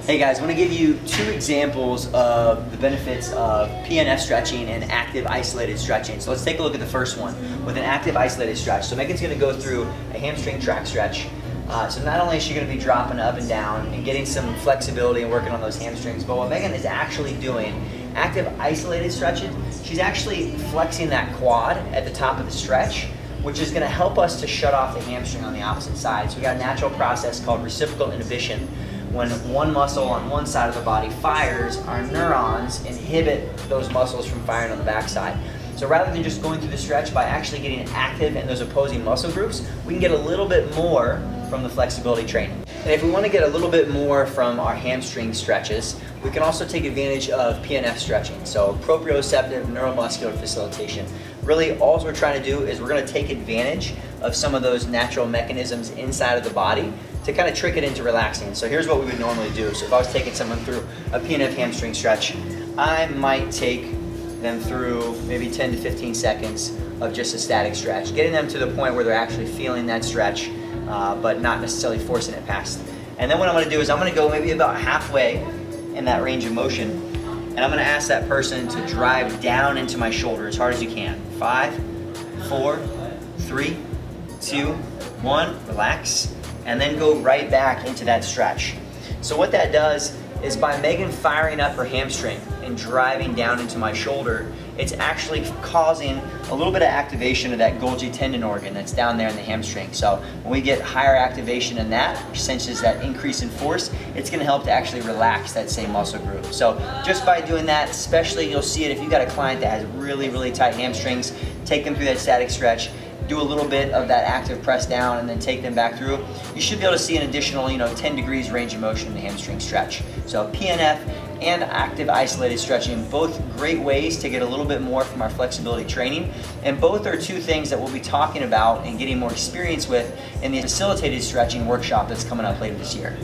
Hey guys, I want to give you two examples of the benefits of PNF stretching and active isolated stretching. So let's take a look at the first one with an active isolated stretch. So Megan's going to go through a hamstring track stretch. So not only is she going to be dropping up and down and getting some flexibility and working on those hamstrings, but what Megan is actually doing, active isolated stretching, she's actually flexing that quad at the top of the stretch, which is going to help us to shut off the hamstring on the opposite side. So we got a natural process called reciprocal inhibition. When one muscle on one side of the body fires, our neurons inhibit those muscles from firing on the backside. So rather than just going through the stretch, by actually getting active in those opposing muscle groups, we can get a little bit more from the flexibility training. And if we want to get a little bit more from our hamstring stretches, we can also take advantage of PNF stretching, so proprioceptive neuromuscular facilitation. Really, all we're trying to do is we're going to take advantage of some of those natural mechanisms inside of the body to kind of trick it into relaxing. So here's what we would normally do. So if I was taking someone through a PNF hamstring stretch, I might take them through maybe 10 to 15 seconds of just a static stretch, getting them to the point where they're actually feeling that stretch, but not necessarily forcing it past. And then what I'm going to do is I'm going to go maybe about halfway in that range of motion, and I'm going to ask that person to drive down into my shoulder as hard as you can. 5, 4, 3, 2, 1, relax, and then go right back into that stretch. So what that does is by Megan firing up her hamstring and driving down into my shoulder, it's actually causing a little bit of activation of that Golgi tendon organ that's down there in the hamstring. So when we get higher activation in that, which senses that increase in force, it's gonna help to actually relax that same muscle group. So just by doing that, especially you'll see it if you've got a client that has really, really tight hamstrings, take them through that static stretch, do a little bit of that active press down and then take them back through. You should be able to see an additional 10 degrees range of motion in the hamstring stretch. So PNF and active isolated stretching, both great ways to get a little bit more from our flexibility training. And both are two things that we'll be talking about and getting more experience with in the facilitated stretching workshop that's coming up later this year.